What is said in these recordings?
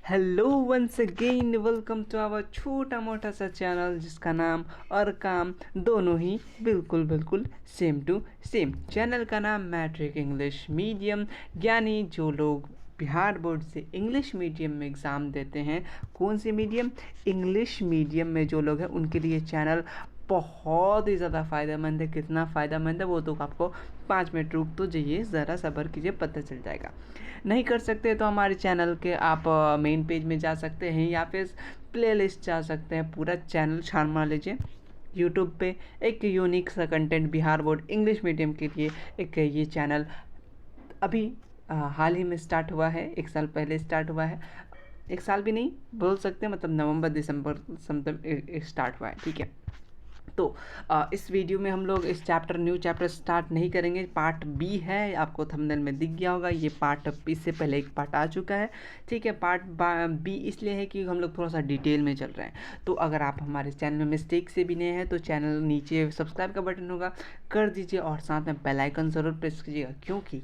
Hello once again, welcome to our छोटा मोटा सा चैनल जिसका नाम और काम दोनों ही बिल्कुल बिल्कुल सेम टू सेम। चैनल का नाम मैट्रिक इंग्लिश मीडियम, यानी जो लोग बिहार बोर्ड से इंग्लिश मीडियम में एग्ज़ाम देते हैं। कौन सी मीडियम? इंग्लिश मीडियम में जो लोग हैं उनके लिए चैनल बहुत ही ज़्यादा फ़ायदेमंद है। कितना फ़ायदेमंद है वो तो आपको 5 मिनट रुक तो जाइए, ज़रा सब्र कीजिए, पता चल जाएगा। नहीं कर सकते तो हमारे चैनल के आप मेन पेज में जा सकते हैं या फिर प्लेलिस्ट जा सकते हैं। पूरा चैनल छान मार लीजिए। यूट्यूब पे एक यूनिक सा content Bihar board English medium के लिए एक ये चैनल अभी हाल ही में स्टार्ट हुआ है। 1 साल पहले स्टार्ट हुआ है। 1 साल भी नहीं बोल सकते, मतलब नवंबर दिसंबर समथिंग स्टार्ट हुआ है। ठीक है, तो इस वीडियो में हम लोग इस न्यू चैप्टर स्टार्ट नहीं करेंगे। पार्ट बी है, आपको थंबनेल में दिख गया होगा। ये पार्ट, इससे पहले एक पार्ट आ चुका है। ठीक है, पार्ट बी इसलिए है कि हम लोग थोड़ा सा डिटेल में चल रहे हैं। तो अगर आप हमारे चैनल में मिस्टेक से भी नए हैं तो चैनल नीचे सब्सक्राइब का बटन होगा, कर दीजिए और साथ में बेल आइकन ज़रूर प्रेस कीजिएगा। क्योंकि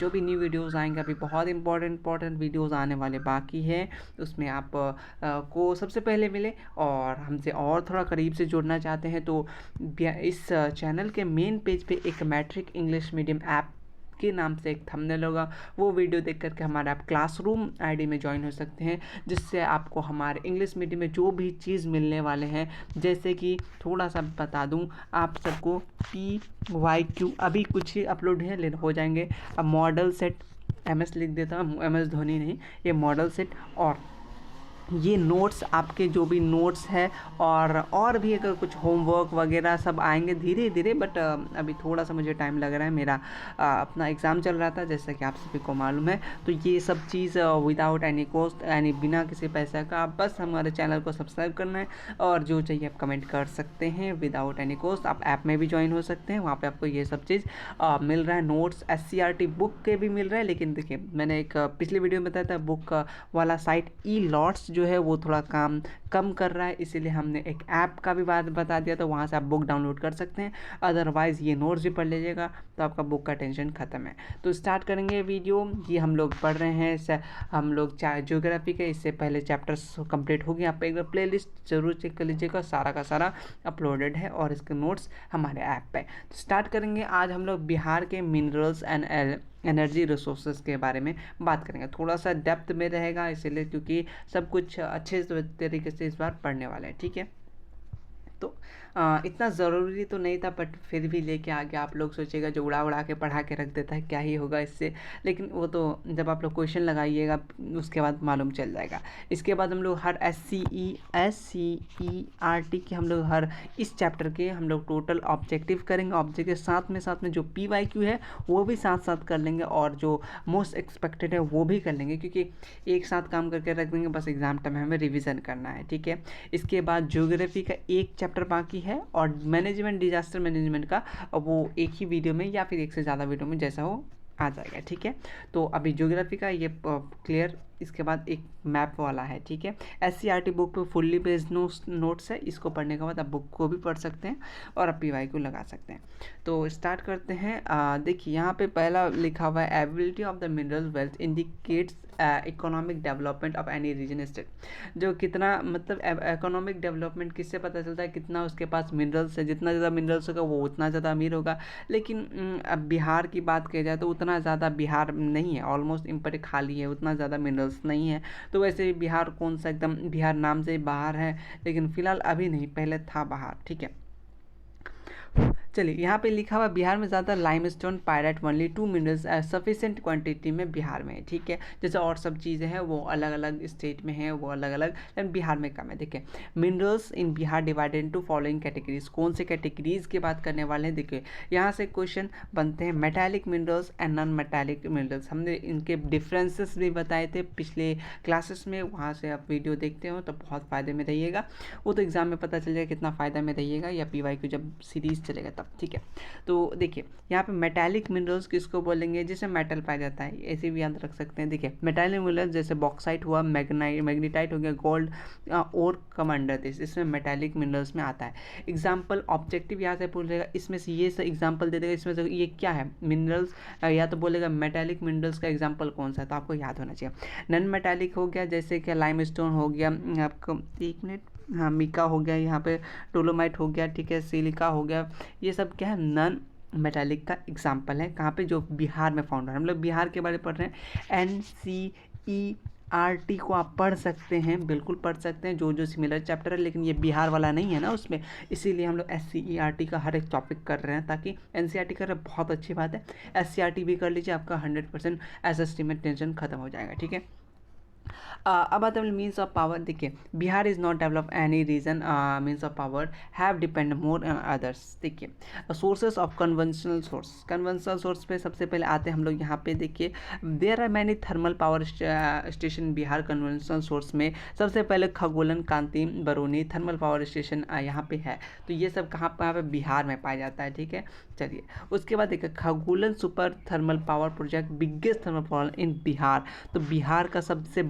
जो भी न्यू वीडियोज़ आएंगे, अभी बहुत इंपॉर्टेंट वीडियोज़ आने वाले बाकी हैं। उसमें आप को सबसे पहले मिले और हमसे और थोड़ा करीब से जुड़ना चाहते हैं तो इस चैनल के मेन पेज पे एक मैट्रिक इंग्लिश मीडियम ऐप के नाम से एक थंबनेल होगा। वो वीडियो देख करके हमारे आप क्लासरूम आईडी में ज्वाइन हो सकते हैं, जिससे आपको हमारे इंग्लिश मीडियम में जो भी चीज़ मिलने वाले हैं, जैसे कि थोड़ा सा बता दूं आप सबको, PYQ अभी कुछ ही अपलोड है, हो जाएंगे। अब मॉडल सेट, MS लिख देता हूँ, MS धोनी नहीं, ये मॉडल सेट और ये नोट्स, आपके जो भी नोट्स है और भी अगर कुछ होमवर्क वगैरह सब आएंगे धीरे धीरे। बट अभी थोड़ा सा मुझे टाइम लग रहा है, मेरा अपना एग्ज़ाम चल रहा था जैसा कि आप सभी को मालूम है। तो ये सब चीज़ विदाउट एनी कॉस्ट, यानी बिना किसी पैसे का, आप बस हमारे चैनल को सब्सक्राइब करना है और जो चाहिए आप कमेंट कर सकते हैं विदाउट एनी कॉस्ट। आप ऐप में भी ज्वाइन हो सकते हैं, वहाँ पर आपको ये सब चीज़ मिल रहा है। नोट्स SCRT बुक के भी मिल रहा है, लेकिन देखिए मैंने एक पिछली वीडियो में बताया था बुक वाला साइट E-LOTS जो है वो थोड़ा काम कम कर रहा है, इसीलिए हमने एक ऐप का भी बात बता दिया, तो वहाँ से आप बुक डाउनलोड कर सकते हैं। अदरवाइज़ ये नोट्स भी पढ़ लीजिएगा तो आपका बुक का टेंशन ख़त्म है। तो स्टार्ट करेंगे वीडियो। ये हम लोग पढ़ रहे हैं, हम लोग ज्योग्राफी के, इससे पहले चैप्टर्स कंप्लीट हो गए। आप एक बार प्ले लिस्ट जरूर चेक कर लीजिएगा, सारा का सारा अपलोडेड है और इसके नोट्स हमारे ऐप पे। तो स्टार्ट करेंगे। आज हम लोग बिहार के मिनरल्स एंड एनर्जी रिसोर्सेज के बारे में बात करेंगे। थोड़ा सा डेप्थ में रहेगा इसीलिए, क्योंकि सब कुछ अच्छे तरीके से इस बार पढ़ने वाले हैं। ठीक है, तो इतना ज़रूरी तो नहीं था, बट फिर भी लेके आ गया। आप लोग सोचिएगा जो उड़ा के पढ़ा के रख देता है क्या ही होगा इससे, लेकिन वो तो जब आप लोग क्वेश्चन लगाइएगा उसके बाद मालूम चल जाएगा। इसके बाद हम लोग हर SCERT के हम लोग हर इस चैप्टर के हम लोग टोटल ऑब्जेक्टिव करेंगे। ऑब्जेक्टिव साथ में जो PYQ है वो भी साथ साथ कर लेंगे और जो मोस्ट एक्सपेक्टेड है वो भी कर लेंगे, क्योंकि एक साथ काम करके रख देंगे, बस एग्ज़ाम टाइम में हमें रिविज़न करना है। ठीक है, इसके बाद ज्योग्राफी का एक चैप्टर बाकी है और मैनेजमेंट, डिजास्टर मैनेजमेंट का वो एक ही वीडियो में या फिर एक से ज़्यादा वीडियो में जैसा हो आ जाएगा। ठीक है, तो अभी ज्योग्राफी का ये क्लियर। इसके बाद एक मैप वाला है। ठीक है, SCRT बुक पे फुल्ली बेस्ड नोट्स है, इसको पढ़ने के बाद आप बुक को भी पढ़ सकते हैं और आप PYQ लगा सकते हैं। तो स्टार्ट करते हैं। देखिए यहाँ पे पहला लिखा हुआ है, ability of the mineral wealth indicates economic development of any region state. जो कितना, मतलब इकोनॉमिक डेवलपमेंट किससे पता चलता है? कितना उसके पास मिनरल्स है, जितना ज़्यादा मिनरल्स होगा वो उतना ज़्यादा अमीर होगा। लेकिन अब बिहार की बात की जाए तो उतना ज़्यादा बिहार नहीं है, ऑलमोस्ट इम्पॉर्टेंट खाली है, उतना ज़्यादा मिनरल्स नहीं है। तो वैसे भी बिहार कौन सा, एकदम बिहार नाम से ही बाहर है, लेकिन फिलहाल अभी नहीं, पहले था बाहर। ठीक है, चलिए यहाँ पे लिखा हुआ बिहार में ज़्यादा limestone pyrite only 2 minerals sufficient quantity में बिहार में है। ठीक है, जैसे और सब चीज़ें हैं वो अलग अलग स्टेट में हैं, वो अलग अलग, लेकिन बिहार में कम है। देखिए, minerals in Bihar divided into following categories. कौन से कैटेगरीज की बात करने वाले हैं? देखिए यहाँ से क्वेश्चन बनते हैं, metallic minerals and non metallic minerals. हमने इनके डिफरेंसेस भी बताए थे पिछले क्लासेस में, वहाँ से आप वीडियो देखते हो तो बहुत फ़ायदे में रहिएगा। वो तो एग्ज़ाम में पता चल जाएगा कितना फ़ायदा में रहिएगा, या PYQ जब सीरीज़ चलेगा तब। ठीक है। तो देखिए यहाँ पे मेटालिक मिनरल्स किसको बोलेंगे, जिसमें मेटल पाया जाता है, ऐसे भी याद रख सकते हैं। देखिए मेटालिक मिनरल्स जैसे बॉक्साइट हुआ, मैग्नीटाइट हो गया, गोल्ड और कम अंडर दिस, इसमें मेटालिक मिनरल्स में आता है। एग्जाम्पल ऑब्जेक्टिव यहाँ से पूछेगा, इसमें से ये एग्जाम्पल दे देगा, इसमें से ये क्या है मिनरल्स, या तो बोलेगा मेटालिक मिनरल्स का एग्जाम्पल कौन सा है, तो आपको याद होना चाहिए। नॉन मेटालिक हो गया जैसे कि लाइमस्टोन हो गया आपको, एक मिनट, हाँ मिका हो गया, यहाँ पे डोलोमाइट हो गया, ठीक है, सिलिका हो गया, ये सब क्या है नॉन मेटालिक का एग्जाम्पल है। कहाँ पे, जो बिहार में फाउंड है। हम लोग बिहार के बारे में पढ़ रहे हैं। NCERT को आप पढ़ सकते हैं, बिल्कुल पढ़ सकते हैं, जो सिमिलर चैप्टर है, लेकिन ये बिहार वाला नहीं है ना उसमें, इसीलिए हम लोग SCERT का हर एक टॉपिक कर रहे हैं, ताकि NCERT कर रहे हैं बहुत अच्छी बात है, SCERT भी कर लीजिए, आपका 100% SST में टेंशन खत्म हो जाएगा, ठीक है। अब आता है मीन्स ऑफ पावर। देखिए Bihar is not develop any region means of power have depend more others. देखिए सोर्सेस ऑफ कन्वेंशनल सोर्स पे सबसे पहले आते हैं हम लोग यहाँ पे। देखिए there are many thermal power station Bihar conventional source में। सबसे पहले खगोलन Kanti Barauni thermal power station यहाँ पे है। तो ये सब कहाँ पे बिहार में पाया जाता है, ठीक है। चलिए उसके बाद देखिए Kahalgaon super thermal power project biggest thermal power in Bihar. तो बिहार का सबसे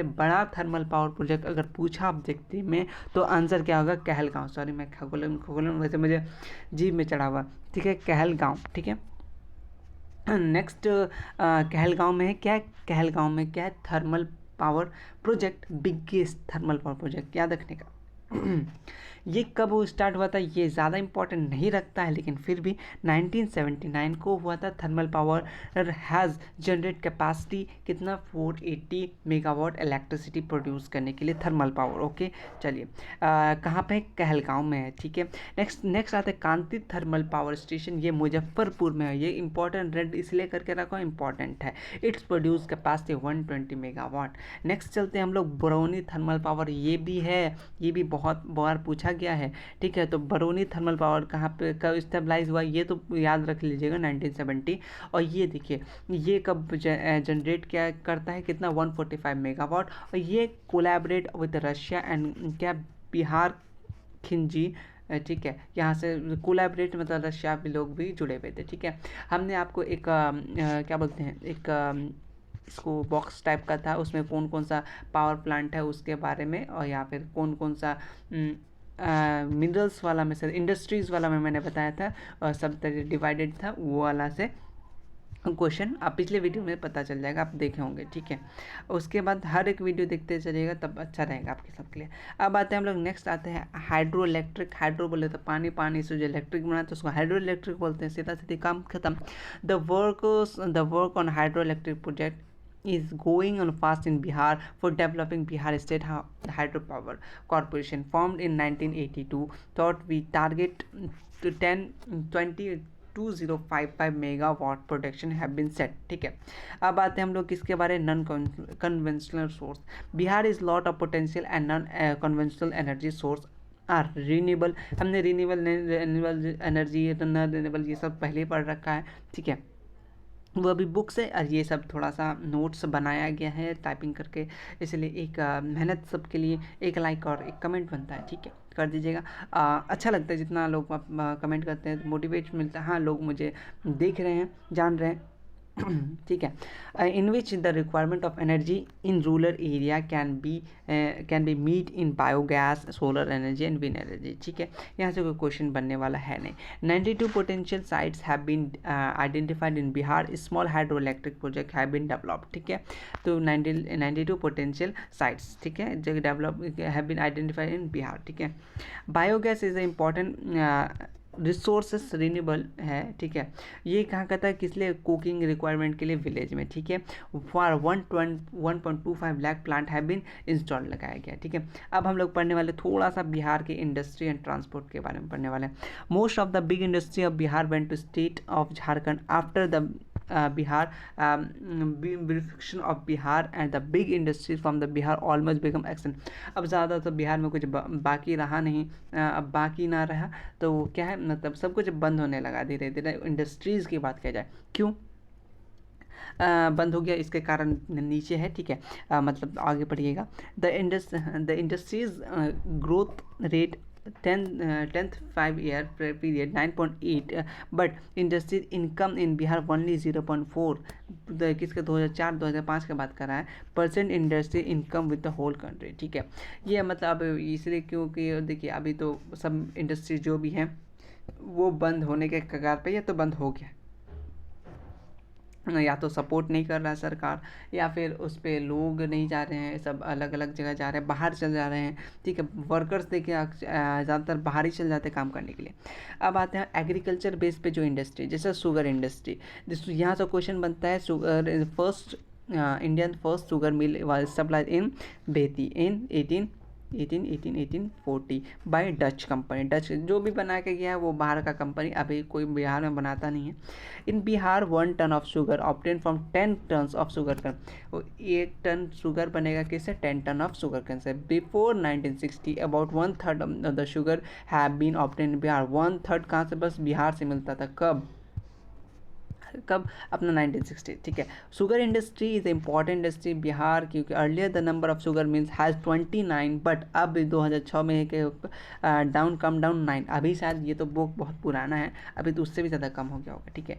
बड़ा थर्मल पावर प्रोजेक्ट अगर पूछा ऑब्जेक्टिव में तो आंसर क्या होगा, कहलगांव। सॉरी मैं खगोलन वैसे मुझे जीभ में चढ़ा हुआ, ठीक है, कहलगांव, ठीक है। नेक्स्ट कहलगांव में है क्या, कहलगांव में क्या है, thermal power project, biggest thermal power project, याद रखने का। ये कब स्टार्ट हुआ था ये ज़्यादा इंपॉर्टेंट नहीं रखता है, लेकिन फिर भी 1979 को हुआ था। Thermal power has generate capacity कितना, 480 मेगावाट इलेक्ट्रिसिटी प्रोड्यूस करने के लिए थर्मल पावर। ओके चलिए कहाँ पे, कहलगांव में है, ठीक है। नेक्स्ट आता है कांति थर्मल पावर स्टेशन, ये मुजफ्फरपुर में है। ये इंपॉर्टेंट रेड इसलिए करके रखो, इंपॉर्टेंट है। It's produce capacity 120 megawatt. Next चलते हैं हम लोग बरौनी थर्मल पावर, ये भी है, ये भी बहुत बार पूछा गया है, ठीक है। तो बरौनी थर्मल पावर कहाँ पे कब स्टेबलाइज हुआ, ये तो याद रख लीजिएगा 1970। और ये देखिए ये कब जनरेट क्या करता है, कितना, 145 मेगावाट। और ये कोलैबोरेट विद रशिया एंड क्या, बिहार खिंजी, ठीक है, यहाँ से कोलैबोरेट मतलब रशिया भी लोग भी जुड़े हुए थे, ठीक है। हमने आपको एक क्या बोलते हैं, एक इसको बॉक्स टाइप का था, उसमें कौन कौन सा पावर प्लांट है उसके बारे में, और या फिर कौन कौन सा मिनरल्स वाला में से, इंडस्ट्रीज़ वाला में मैंने बताया था, और सब तरह डिवाइडेड था, वो वाला से क्वेश्चन आप पिछले वीडियो में पता चल जाएगा, आप देखे होंगे, ठीक है। उसके बाद हर एक वीडियो देखते चलिएगा, तब अच्छा रहेगा आपके सबके लिए। अब आते हैं हम लोग, नेक्स्ट आते हैं हाइड्रो इलेक्ट्रिक। हाइड्रो बोले तो पानी से जो इलेक्ट्रिक बना तो उसको हाइड्रो इलेक्ट्रिक बोलते हैं, सीधा सीधी काम खत्म। The work on hydro electric project is going on fast in Bihar for developing Bihar State Hydropower Corporation formed in 1982. Thought we target to 2055 megawatt production have been set, ठीक है। अब आते हैं हम लोग किसके बारे में, non conventional source. Bihar is lot of potential and non conventional energy source are renewable. हमने रिन्यूएबल एनर्जी, नॉन रिन्यूएबल, ये सब पहले ही पढ़ रखा है, ठीक है। वो अभी बुक से, और ये सब थोड़ा सा नोट्स बनाया गया है टाइपिंग करके, इसलिए एक मेहनत सबके लिए एक लाइक और एक कमेंट बनता है, ठीक है, कर दीजिएगा। अच्छा लगता है जितना लोग कमेंट करते हैं, मोटिवेट मिलता है। हाँ लोग मुझे देख रहे हैं, जान रहे हैं, ठीक है। In which the requirement of energy in rural area can be meet in biogas, solar energy and wind energy, ठीक है। यहाँ से कोई क्वेश्चन बनने वाला है नहीं। 92 potential sites have been identified in Bihar, small hydro electric project have been developed, ठीक है। तो 92 पोटेंशियल साइट्स, ठीक है, जो develop have been identified in Bihar, ठीक है। Biogas is a important resources renewable है, ठीक है। ये कहाँ कहता है, किस लिए, कुकिंग रिक्वायरमेंट के लिए विलेज में, ठीक है। For 1.25 lakh plant have been install लगाया गया, ठीक है। अब हम लोग पढ़ने वाले थोड़ा सा बिहार के इंडस्ट्री एंड ट्रांसपोर्ट के बारे में पढ़ने वाले हैं। Most of the big industry of Bihar went to state of Jharkhand after the Bihar bifurcation of Bihar and the big industries from the Bihar almost become extinct। अब ज़्यादा तो बिहार में कुछ बाकी रहा नहीं, अब बाकी ना रहा तो क्या है, मतलब सब कुछ बंद होने लगा धीरे धीरे। इंडस्ट्रीज़ की बात किया जाए, क्यों बंद हो गया, इसके कारण नीचे है, ठीक है। मतलब आगे पढ़िएगा। The industries growth rate 10th 5 year period 9.8, but industry income in Bihar only 0.4। किसके 2004-2005 का बात कर रहा है, percent industry income with the whole country. ठीक है, ये मतलब इसलिए क्योंकि देखिए अभी तो सब इंडस्ट्री जो भी हैं वो बंद होने के कगार पे, या तो बंद हो गया, या तो सपोर्ट नहीं कर रहा है सरकार, या फिर उस पर लोग नहीं जा रहे हैं, सब अलग अलग जगह जा रहे हैं, बाहर चल जा रहे हैं। ठीक है, वर्कर्स देखिए ज़्यादातर बाहर ही चल जाते हैं काम करने के लिए। अब आते हैं एग्रीकल्चर बेस पे जो इंडस्ट्री, जैसे शुगर इंडस्ट्री, जिस यहाँ से क्वेश्चन बनता है, sugar first Indian first sugar mill was supplied in Bettiah in 1840 by Dutch company. Dutch जो भी बना के गया है वो बाहर का कंपनी, अभी कोई बिहार में बनाता नहीं है। In Bihar 1 ton of sugar obtain from 10 ton of sugar cane. वो 1 टन शुगर बनेगा किससे, 10 टन ऑफ शुगर कैन से। Before 1960 about 1/3 of the sugar have been obtain in Bihar. 1/3 कहाँ से, बस बिहार से मिलता था। कब अपना 1960। ठीक है, sugar industry is important industry Bihar, क्योंकि earlier the number of sugar mills has 29, but अब 2006 में है कि कम डाउन 9। अभी शायद ये तो बुक बहुत पुराना है, अभी तो उससे भी ज़्यादा कम हो गया होगा। ठीक है,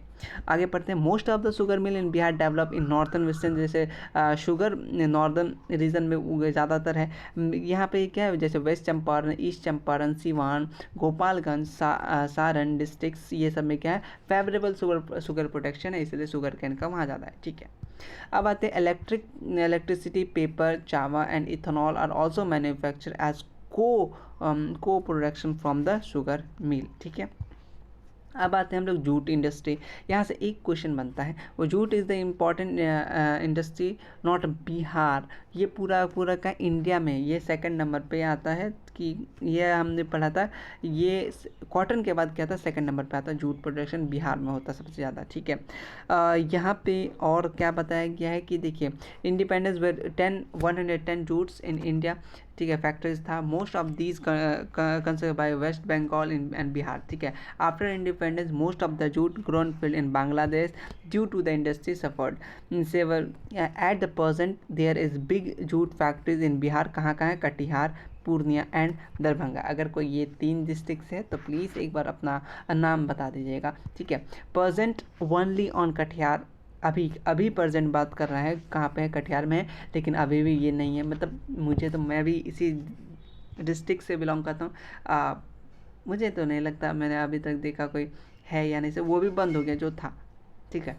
आगे पढ़ते हैं। Most of the sugar mill in Bihar develop in northern western, जैसे शुगर नॉर्दर्न रीजन में ज़्यादातर है। यहाँ पे क्या है, जैसे west Champaran, east Champaran, Siwan, Gopalganj, Saran districts, ये सब में क्या है, फेवरेबल शुगर प्रोटेक्शन है, इसलिए शुगर कैन का वहाँ ज़्यादा है। ठीक है, अब आते हैं इलेक्ट्रिसिटी, पेपर, चावा and ethanol are also manufacture as coproduction from the sugar mill. ठीक है, अब आते हैं हम लोग जूट इंडस्ट्री। यहाँ से एक क्वेश्चन बनता है, वो jute is the important industry not Bihar, ये पूरा का इंडिया में ये सेकंड नंबर पे आता है, कि ये हमने पढ़ा था, ये कॉटन के बाद क्या था, सेकंड नंबर पे आता है। जूट प्रोडक्शन बिहार में होता है सबसे ज़्यादा। ठीक है, यहाँ पे और क्या बताया गया है कि देखिए independence were 110 jutes in India. ठीक है, फैक्ट्रीज था, most of these consider by West Bengal and Bihar. ठीक है, after independence most of the jute grown field in Bangladesh due to the industry suffered severe. At the present there is big jute factories in Bihar. कहाँ है, Katihar, Purnia and Darbhanga. अगर कोई ये 3 district है तो please एक बार अपना नाम बता दीजिएगा। ठीक है, प्रेजेंट ओनली ऑन कटिहार, अभी प्रेजेंट बात कर रहा है, कहाँ पे है, कटिहार में है, लेकिन अभी भी ये नहीं है। मतलब मैं भी इसी डिस्ट्रिक्ट से बिलोंग करता हूँ, मुझे तो नहीं लगता मैंने अभी तक देखा कोई है या नहीं से, वो भी बंद हो गया जो था। ठीक है,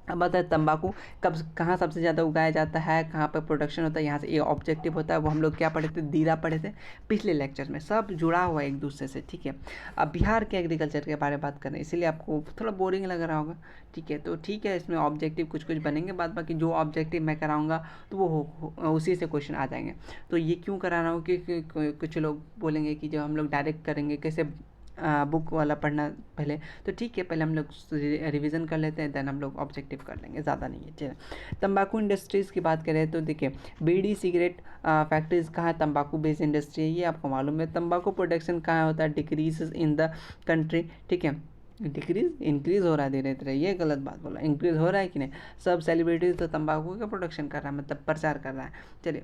अब आता है तंबाकू, कहाँ सबसे ज़्यादा उगाया जाता है, कहाँ पर प्रोडक्शन होता है, यहाँ से ये ऑब्जेक्टिव होता है। वो हम लोग क्या पढ़े थे, दीरा पढ़े थे पिछले लेक्चर में, सब जुड़ा हुआ है एक दूसरे से। ठीक है, अब बिहार के एग्रीकल्चर के बारे में बात करें, इसीलिए आपको थोड़ा बोरिंग लग रहा होगा। ठीक है, तो ठीक है, इसमें ऑब्जेक्टिव कुछ बनेंगे, बाद बाकी जो ऑब्जेक्टिव मैं कराऊंगा तो वो उसी से क्वेश्चन आ जाएंगे। तो ये क्यों करा रहा हूँ कि कुछ लोग बोलेंगे कि जब हम लोग डायरेक्ट करेंगे कैसे बुक वाला पढ़ना पहले, तो ठीक है, पहले हम लोग रिवीजन कर लेते हैं, देन हम लोग ऑब्जेक्टिव कर लेंगे, ज़्यादा नहीं है। चलिए, तंबाकू इंडस्ट्रीज़ की बात करें तो देखिए बीड़ी सिगरेट फैक्ट्रीज कहाँ है, तंबाकू बेस्ड इंडस्ट्री है, ये आपको मालूम है। तंबाकू प्रोडक्शन कहाँ होता है, डिक्रीज इन द कंट्री। ठीक है, इंक्रीज़ हो रहा है धीरे धीरे, ये गलत बात बोला, इंक्रीज़ हो रहा है कि नहीं। सब सेलिब्रिटीज़ तो तंबाकू का प्रोडक्शन कर रहा है, मतलब प्रचार कर रहा है। चलिए,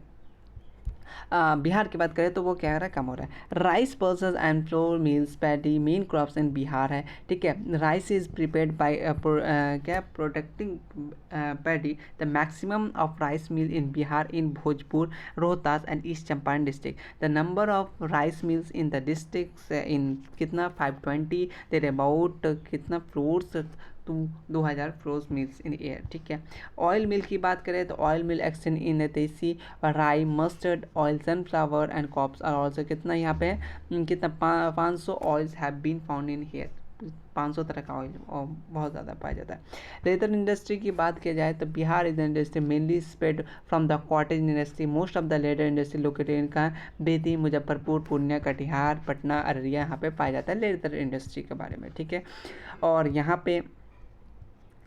बिहार की बात करें तो वो क्या हो रहा है, कम हो रहा है। Rice pulses and flour mills paddy main crops इन बिहार है। ठीक है, राइस इज प्रिपेयर्ड बाय क्या protecting paddy. The maximum of rice mill in Bihar in Bhojpur, Rohtas and east Champaran district. The number of rice mills in the district in कितना 520, देर about कितना floors 2000 floors mills in air. ठीक है, oil मिल की बात करें तो oil mill extend in तेसी, राई, mustard oil, sunflower and crops are also. कितना यहाँ पे कितना 500 oils have been found in here, 500 तरह का ऑयल और बहुत ज़्यादा पाया जाता है। लेदर इंडस्ट्री की बात की जाए तो Bihar is industry mainly spread from the cottage industry. Most of the leather industry located in का बेती, मुजफ्फरपुर, पूर्णिया, कटिहार, पटना, अररिया, यहाँ पे पाया जाता है लेदर इंडस्ट्री के बारे में। ठीक है, और यहाँ पे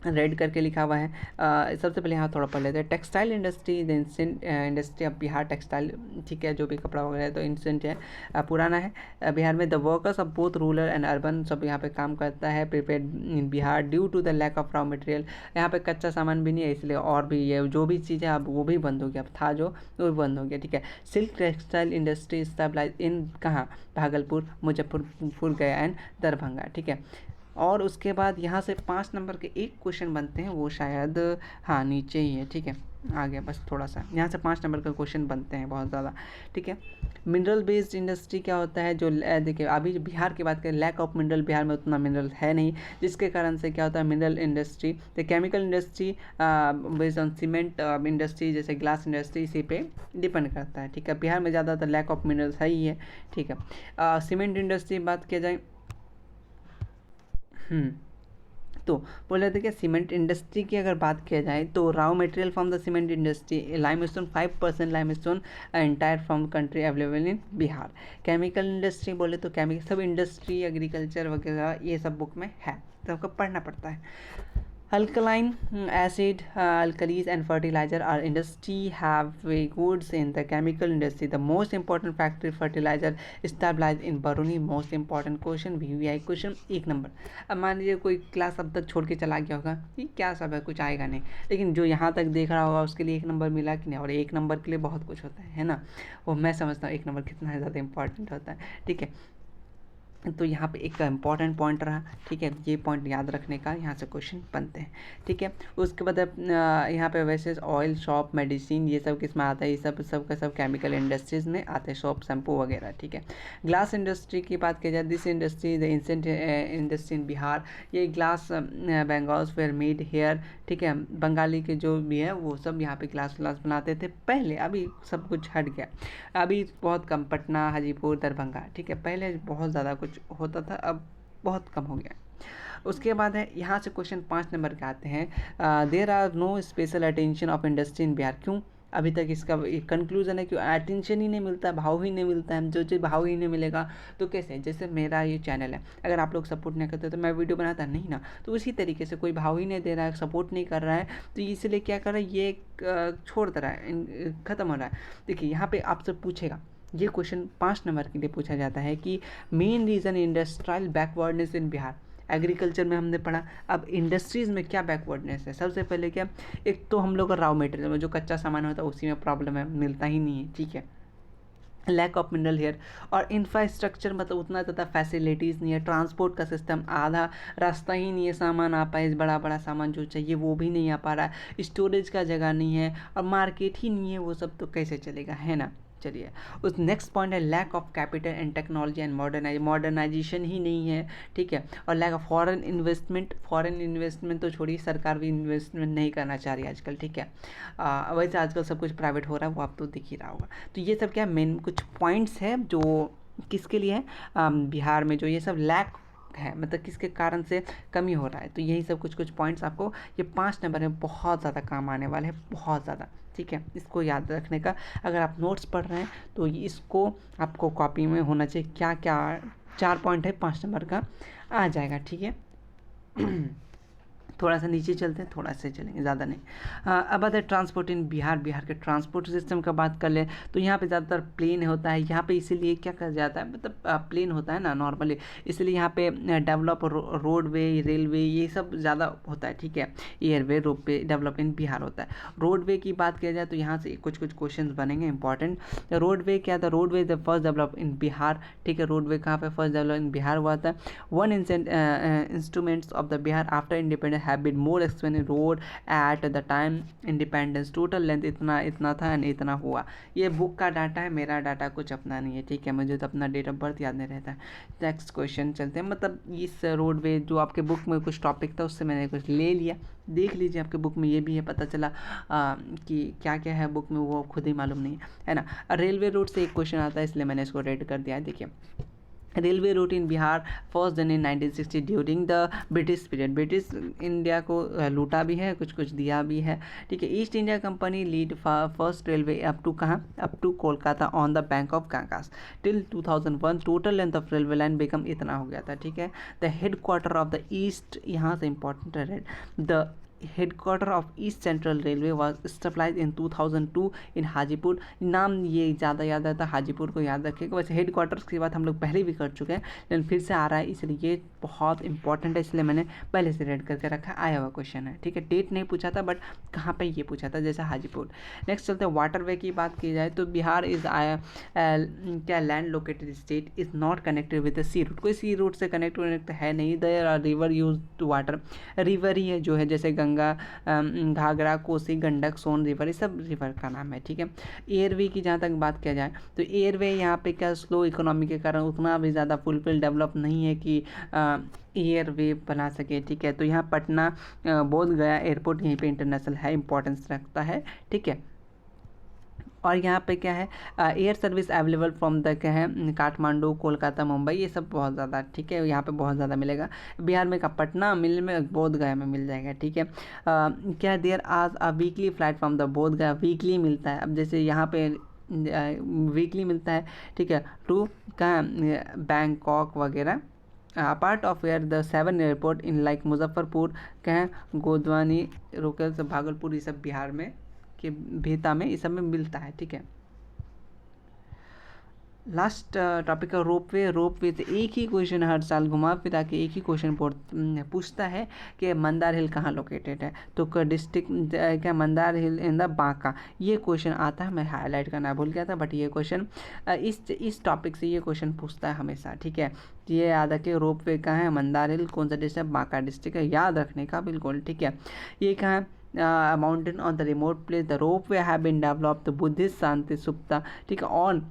रेड करके लिखा हुआ है। सबसे पहले यहाँ थोड़ा पढ़ लेते हैं। Textile industry the ancient industry of Bihar textile, ठीक है, जो भी कपड़ा वगैरह है तो इंसेंट है, पुराना है। बिहार में the workers of both rural and urban सब यहाँ पे काम करता है। Prepare in Bihar due to the lack of raw material, यहाँ पे कच्चा सामान भी नहीं है, इसलिए और भी ये जो भी चीज़ें अब वो भी बंद हो गया, अब था जो वो भी बंद हो गया, ठीक है। सिल्क टेक्सटाइल इंडस्ट्री स्टेबलाइज इन कहाँ, भागलपुर, मुजफ्फरपुर, गया एंड दरभंगा, ठीक है। और उसके बाद यहाँ से 5 नंबर के एक क्वेश्चन बनते हैं, वो शायद हाँ नीचे ही है, ठीक है, आ गया बस थोड़ा सा। यहाँ से 5 नंबर का क्वेश्चन बनते हैं बहुत ज़्यादा, ठीक है। मिनरल बेस्ड इंडस्ट्री क्या होता है, जो देखिए अभी बिहार की बात करें, लैक ऑफ मिनरल, बिहार में उतना मिनरल है नहीं, जिसके कारण से क्या होता है मिनरल इंडस्ट्री, तो chemical industry based on cement industry जैसे ग्लास इंडस्ट्री, इसी पे डिपेंड करता है, ठीक है। बिहार में ज़्यादातर लैक ऑफ मिनरल्स है ही है, ठीक है। सीमेंट इंडस्ट्री बात किया जाए, तो बोल रहे थे कि सीमेंट इंडस्ट्री की अगर बात किया जाए तो raw material from the cement industry limestone 5% limestone entire from country available in Bihar. Chemical industry बोले तो केमिकल सब इंडस्ट्री एग्रीकल्चर वगैरह ये सब बुक में है, तो आपको पढ़ना पड़ता है। Alkaline acid, alkalis and fertilizer are industry have goods in the chemical industry. The most important factory fertilizer established in Baruni. Most important question, VVI question 1 number. अब मान लीजिए कोई क्लास अब तक छोड़ के चला गया होगा, ये क्या सब है, कुछ आएगा नहीं, लेकिन जो यहाँ तक देख रहा होगा उसके लिए 1 नंबर मिला कि नहीं, और 1 नंबर के लिए बहुत कुछ होता है ना, वो मैं समझता हूँ 1 नंबर कितना ज़्यादा इंपॉर्टेंट होता है, ठीक है। तो यहाँ पे एक इम्पॉर्टेंट पॉइंट रहा, ठीक है, ये पॉइंट याद रखने का, यहाँ से क्वेश्चन बनते हैं, ठीक है। उसके बाद यहाँ पे वैसे ऑयल, शॉप, मेडिसिन, ये सब किस में आता है, ये सब का सब केमिकल इंडस्ट्रीज़ में आते हैं, शॉप, शैम्पू वगैरह, ठीक है। ग्लास इंडस्ट्री की बात की जाए, this industry the ancient industry in Bihar, ये glass bangles were made here, ठीक है, बंगाली के जो भी है वो सब यहाँ पे ग्लास बनाते थे पहले, अभी सब कुछ हट गया, अभी बहुत कम, पटना, हाजीपुर, दरभंगा, ठीक है, पहले बहुत ज़्यादा कुछ होता था, अब बहुत कम हो गया। उसके बाद है यहाँ से क्वेश्चन 5 नंबर के आते हैं। There are no special attention of industry in Bihar, क्यों अभी तक इसका कंक्लूजन है कि अटेंशन ही नहीं मिलता है, भाव ही नहीं मिलता है, जो चीज़ भाव ही नहीं मिलेगा तो कैसे, जैसे मेरा ये चैनल है, अगर आप लोग सपोर्ट नहीं करते तो मैं वीडियो बनाता नहीं ना, तो उसी तरीके से कोई भाव ही नहीं दे रहा है, सपोर्ट नहीं कर रहा है, तो इसलिए क्या कर रहा है, ये छोड़ दे रहा है, ख़त्म हो रहा है। देखिए यहाँ पे आपसे पूछेगा, ये क्वेश्चन 5 नंबर के लिए पूछा जाता है कि मेन रीज़न इंडस्ट्रियल बैकवर्डनेस इन बिहार। एग्रीकल्चर में हमने पढ़ा, अब इंडस्ट्रीज़ में क्या बैकवर्डनेस है, सबसे पहले क्या, एक तो हम लोग का रॉ मटेरियल में जो कच्चा सामान होता है उसी में प्रॉब्लम है, मिलता ही नहीं है, ठीक है। लैक ऑफ मिनरल हेयर, और इंफ्रास्ट्रक्चर मतलब उतना ज़्यादा फैसिलिटीज़ नहीं है, ट्रांसपोर्ट का सिस्टम आधा रास्ता ही नहीं है, सामान आ पाए, बड़ा बड़ा सामान जो चाहिए वो भी नहीं आ पा रहा है, स्टोरेज का जगह नहीं है, और मार्केट ही नहीं है, वो सब तो कैसे चलेगा, है ना। चलिए उस नेक्स्ट पॉइंट है lack of capital and technology and modernisation ही नहीं है, ठीक है। और लैक ऑफ फॉरेन इन्वेस्टमेंट तो छोड़िए, सरकार भी इन्वेस्टमेंट नहीं करना चाह रही आजकल, ठीक है। वैसे आजकल सब कुछ प्राइवेट हो रहा है, वो आप तो दिख ही रहा होगा। तो ये सब क्या मेन कुछ पॉइंट्स है जो किसके लिए है, बिहार में जो ये सब लैक है, मतलब किसके कारण से कमी हो रहा है, तो यही सब कुछ पॉइंट्स आपको ये 5 नंबर में बहुत ज़्यादा काम आने वाले हैं, बहुत ज़्यादा, ठीक है। इसको याद रखने का, अगर आप नोट्स पढ़ रहे हैं तो इसको आपको कॉपी में होना चाहिए, क्या क्या 4 पॉइंट है 5 नंबर का आ जाएगा, ठीक है। थोड़ा सा नीचे चलते हैं, थोड़ा सा चलेंगे, ज़्यादा नहीं। अब आता है ट्रांसपोर्ट इन बिहार के ट्रांसपोर्ट सिस्टम का बात कर लें तो यहाँ पे ज़्यादातर प्लेन होता है, यहाँ पे इसीलिए क्या कहा जाता है, मतलब प्लेन होता है ना नॉर्मली, इसलिए यहाँ पे डेवलप रोडवे, रेलवे ये सब ज़्यादा होता है, ठीक है। Airway, ropeway develop in Bihar होता है। रोडवे की बात किया जाए तो यहाँ से कुछ क्वेश्चन बनेंगे इंपॉर्टेंट। रोडवे क्या था, roadway the first develop in Bihar, ठीक है। रोडवे कहाँ पे फर्स्ट डेवलप इन बिहार हुआ था। One instruments of the Bihar after independence have been more expensive road at the time independence, total length इतना था एंड इतना हुआ। ये बुक का डाटा है, मेरा डाटा कुछ अपना नहीं है, ठीक है, मुझे तो अपना डेट ऑफ बर्थ याद नहीं रहता है। नेक्स्ट क्वेश्चन चलते हैं, मतलब इस रोडवे जो आपके बुक में कुछ टॉपिक था उससे मैंने कुछ ले लिया, देख लीजिए आपके बुक में ये भी है, पता चला कि क्या क्या है बुक में वो खुद ही मालूम नहीं है ना। रेलवे रूट से एक क्वेश्चन आता है इसलिए मैंने इसको रेड कर दिया है। देखिए railway route in Bihar first done in 1960 during the British period. British India को लूटा भी है, कुछ कुछ दिया भी है, ठीक है। East India Company lead first railway up to कहाँ, up to Kolkata on the bank of Ganges till 2001 total length of railway line become इतना हो गया था, ठीक है। The head quarter of the east, यहाँ से इंपॉर्टेंट है, the headquarter of East Central Railway was stabilise in 2002 in Hajipur. नाम ये ज़्यादा याद आता है, हाजीपुर को याद रखिएगा। वैसे हेडक्वार्टर्स की बात हम लोग पहले भी कर चुके हैं, लेकिन फिर से आ रहा है, इसलिए ये बहुत इंपॉर्टेंट है, इसलिए मैंने पहले से रेड करके रखा, आया हुआ क्वेश्चन है, ठीक है। डेट नहीं पूछा था बट कहाँ पर ये पूछा था, जैसे हाजीपुर। नेक्स्ट चलते हैं वाटरवे की बात की जाए तो बिहार इज क्या land located state is not connected with the sea route. कोई सी रूट से कनेक्ट है नहीं। There are river use to water, river ही है जो है, जैसे गंगा, घाघरा, कोसी, गंडक, सोन रिवर, ये सब रिवर का नाम है, ठीक है। एयरवे की जहाँ तक बात किया जाए तो एयरवे यहाँ पे क्या स्लो इकोनॉमी के कारण उतना भी ज़्यादा फुलफिल डेवलप नहीं है कि एयरवे बना सके, ठीक है। तो यहाँ पटना बोध गया एयरपोर्ट यहीं पे इंटरनेशनल है, इंपॉर्टेंस रखता है, ठीक है। और यहाँ पे क्या है, air service available from the क्या है, काठमांडू, कोलकाता, मुंबई, ये सब बहुत ज़्यादा, ठीक है, यहाँ पे बहुत ज़्यादा मिलेगा। बिहार में का पटना मिल में, बोध गया में मिल जाएगा, ठीक है। क्या देयर आज a weekly flight from the बोध गया, वीकली मिलता है। अब जैसे यहाँ पे वीकली मिलता है, ठीक है, टू कहाँ, बैंकॉक वगैरह, part of where the 7 airport in like Muzaffarpur, कहाँ, गोदवानी, रोकेल, सब भागलपुर, ये सब बिहार में के भेता में, ये सब में मिलता है, ठीक है। लास्ट टॉपिक है रोपवे। रोपवे से एक ही क्वेश्चन हर साल घुमा फिरा के एक ही क्वेश्चन पूछता है कि मंदार हिल कहाँ लोकेटेड है, तो डिस्ट्रिक्ट क्या, मंदार हिल इन द बांका, ये क्वेश्चन आता है, मैं हाईलाइट करना भूल गया था, बट ये क्वेश्चन इस टॉपिक से ये क्वेश्चन पूछता है हमेशा, ठीक है। ये याद रखिए, रोपवे कहाँ है, मंदार हिल कौन सा डिस्ट्रिक्ट, बांका डिस्ट्रिक्ट है, याद रखने का बिल्कुल, ठीक है। ये कहाँ है, mountain on the remote place, the ropeway have been developed Buddhist Shanti सुप्ता, ठीक है। ऑन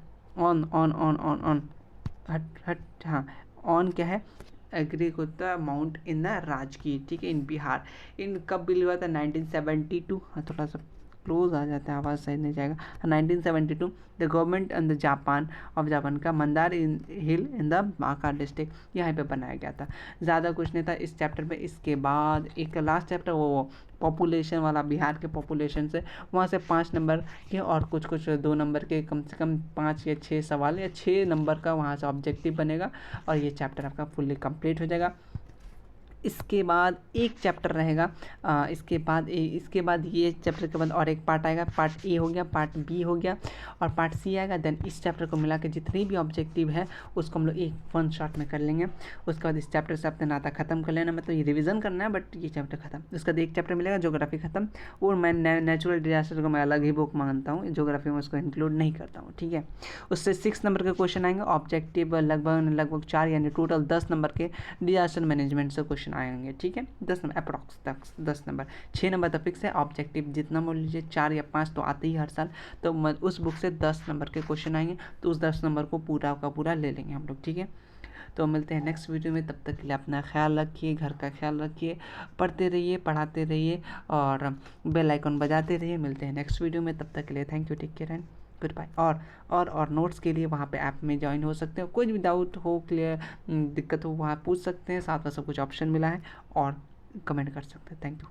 हट हट, हाँ, ऑन क्या है, ग्रीक होता है माउंट इन द राजगीर, ठीक है, इन बिहार। इन कब बिल हुआ था, 1972, हाँ थोड़ा सा क्लोज आ जाता है, आवाज़ सही नहीं जाएगा, 1972। The government and the Japan का मंदार हिल इन द बांका डिस्ट्रिक्ट यहाँ पे बनाया गया था। ज़्यादा कुछ नहीं था इस चैप्टर में। इसके बाद एक लास्ट चैप्टर वो पॉपुलेशन वाला, बिहार के पॉपुलेशन से, वहाँ से 5 नंबर के और कुछ कुछ 2 नंबर के कम से कम 5 या 6 सवाल या 6 नंबर का वहाँ से ऑब्जेक्टिव बनेगा और ये चैप्टर आपका फुल्ली कंप्लीट हो जाएगा। इसके बाद एक चैप्टर रहेगा, इसके बाद ये चैप्टर के बाद और एक पार्ट आएगा, पार्ट ए हो गया, पार्ट बी हो गया और पार्ट सी आएगा। देन इस चैप्टर को मिला के जितने भी ऑब्जेक्टिव है उसको हम लोग एक 1 शॉट में कर लेंगे। उसके बाद इस चैप्टर से अपने नाता खत्म कर लेना, मतलब ये रिवीजन करना है बट ये चैप्टर खत्म। उसके बाद एक चैप्टर मिलेगा ज्योग्राफी खत्म, और मैं नेचुरल डिजास्टर को मैं अलग ही बुक मानता हूँ, ज्योग्राफी में उसको इंक्लूड नहीं करता हूँ, ठीक है। उससे 6 नंबर के क्वेश्चन आएंगे, ऑब्जेक्टिव लगभग 4 यानी टोटल 10 नंबर के डिजास्टर मैनेजमेंट से क्वेश्चन आएंगे, ठीक है। 10 नंबर अप्रॉक्स तक 10 नंबर, 6 नंबर तो फिक्स है। ऑब्जेक्टिव जितना मान लीजिए 4 या 5 तो आते ही हर साल, तो उस बुक से 10 नंबर के क्वेश्चन आएंगे, तो उस 10 नंबर को पूरा का पूरा ले लेंगे हम लोग, ठीक है। तो मिलते हैं नेक्स्ट वीडियो में, तब तक के लिए अपना ख्याल रखिए, घर का ख्याल रखिए, पढ़ते रहिए, पढ़ाते रहिए और बेल आइकन बजाते रहिए। मिलते हैं नेक्स्ट वीडियो में, तब तक के लिए thank you, take care and goodbye. और नोट्स के लिए वहाँ पे ऐप में ज्वाइन हो सकते हो, कोई भी डाउट हो, क्लियर दिक्कत हो वहाँ पूछ सकते हैं, साथ में सब कुछ ऑप्शन मिला है और कमेंट कर सकते हैं। Thank you.